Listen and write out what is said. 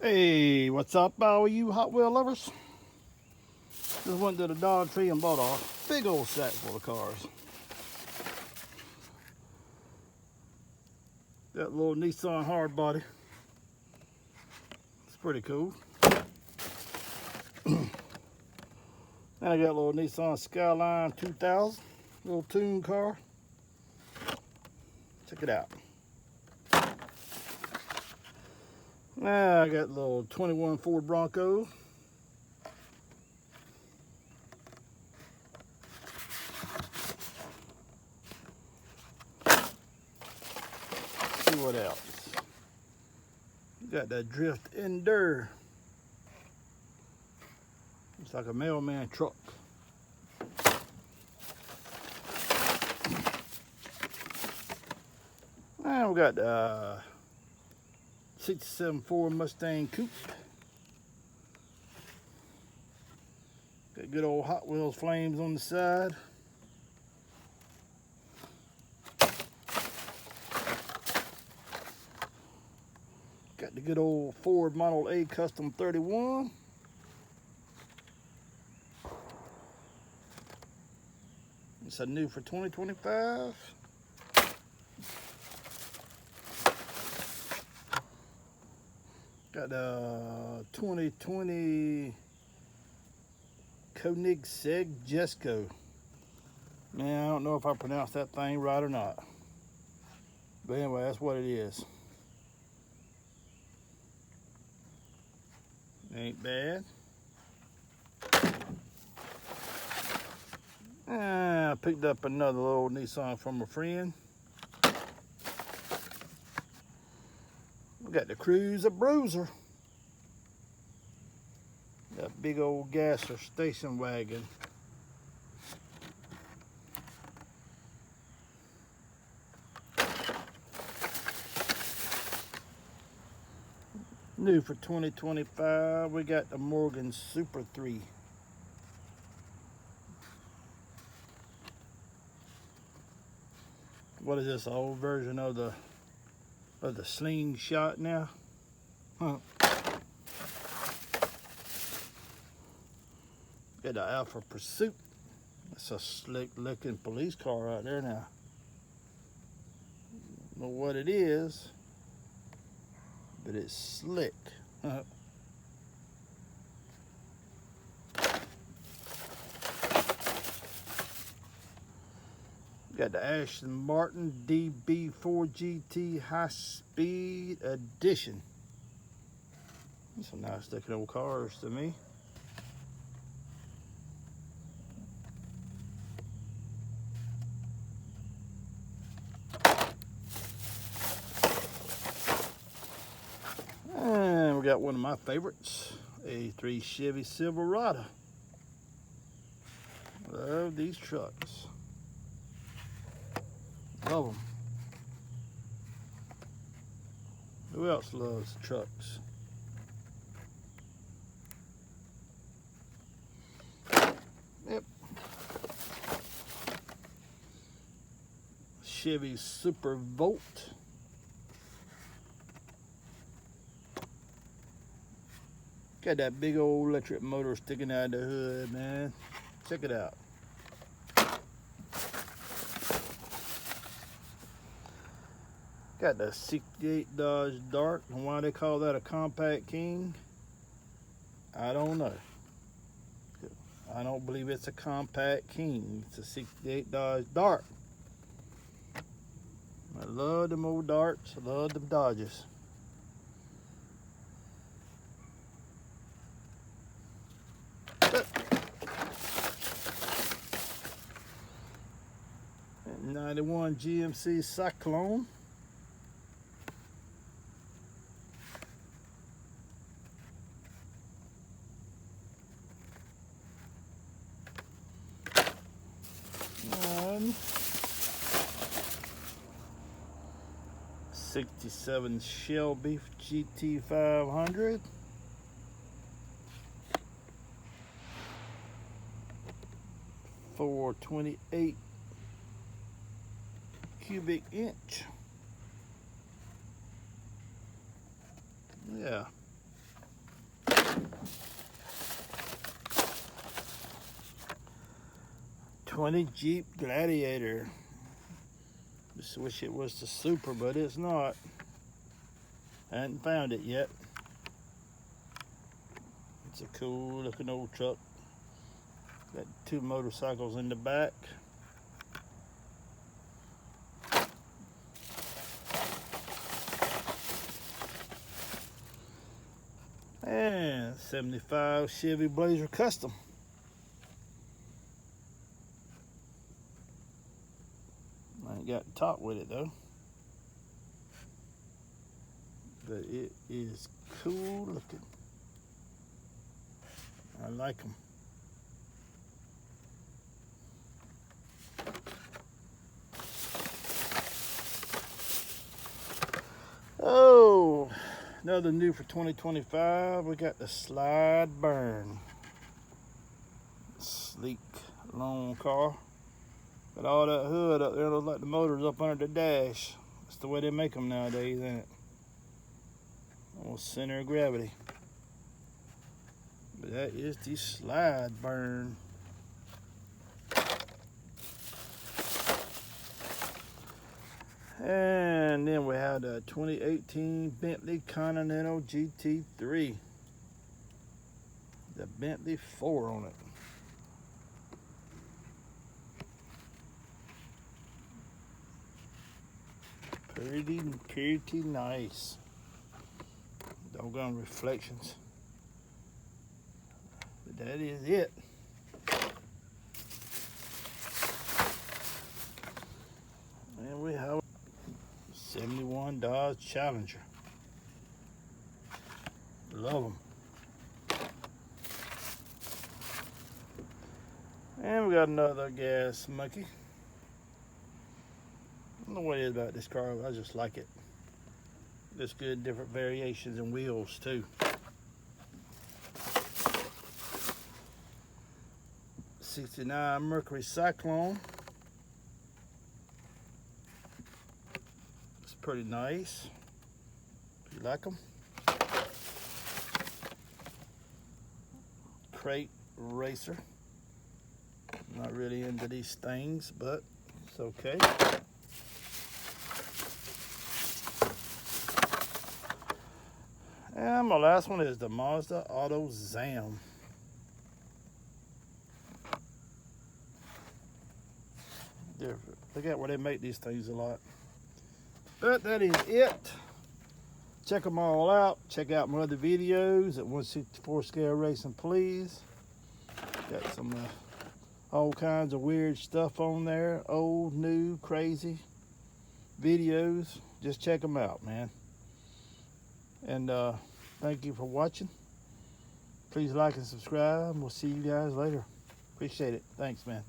Hey, what's up, all you Hot Wheel lovers? Just went to the Dollar Tree and bought a big old sack full of cars. That little Nissan hard body. It's pretty cool. And I got a little Nissan Skyline 2000, little tune car. Check it out. Now I got a little 21 Ford Bronco. See what else. You got that Drift Endure. It's like a mailman truck. And we got the 67 Ford Mustang Coupe. Got good old Hot Wheels flames on the side. Got the good old Ford Model A Custom 31. It's a new for 2025. Got a 2020 Koenigsegg Jesko. Man, I don't know if I pronounced that thing right or not. But anyway, that's what it is. Ain't bad. I picked up another little Nissan from a friend. We got the Cruiser Bruiser. That big old gasser station wagon. New for 2025, we got the Morgan Super 3. What is this, an old version of the Slingshot now? Huh. Got the Alpha Pursuit. That's a slick looking police car right there now. Don't know what it is, but it's slick. Got the Aston Martin DB4 GT High Speed Edition. Some nice looking old cars to me. And we got one of my favorites, a '83 Chevy Silverado. Love these trucks. Love them. Who else loves trucks? Yep. Chevy Super Volt. Got that big old electric motor sticking out of the hood, man. Check it out. Got the '68 Dodge Dart, and why they call that a compact king, I don't know. I don't believe it's a compact king. It's a '68 Dodge Dart. I love them old Darts. I love them Dodges. '91 GMC Cyclone. And '67 Shelby GT 500. For 28 cubic inch. Yeah. 20 Jeep Gladiator. Just wish it was the Super, but it's not. I hadn't found it yet. It's a cool looking old truck. Got 2 motorcycles in the back. And 75 Chevy Blazer Custom. I ain't got the top with it though. But it is cool looking. I like them. Oh, another new for 2025. We got the Slide Burn. Sleek, long car. Got all that hood up there. Looks like the motor's up under the dash. That's the way they make them nowadays, ain't it? Almost center of gravity. But that is the Slide Burn. And then we have the 2018 Bentley Continental GT3. The Bentley 4 on it. Pretty nice. Doggone reflections. But that is it. And we have 71 Dodge Challenger. Love them. And we got another gas monkey. I don't know what it is about this car, I just like it. Looks good, different variations and wheels too. '69 Mercury Cyclone. It's pretty nice. You like them? Crate Racer. Not really into these things, but it's okay. And my last one is the Mazda Auto Zam. Look at where they make these things a lot. But that is it. Check them all out. Check out my other videos at 164 Scale Racing, please. Got some all kinds of weird stuff on there. Old, new, crazy videos. Just check them out, man. And thank you for watching. Please like and subscribe. We'll see you guys later. Appreciate it. Thanks, man.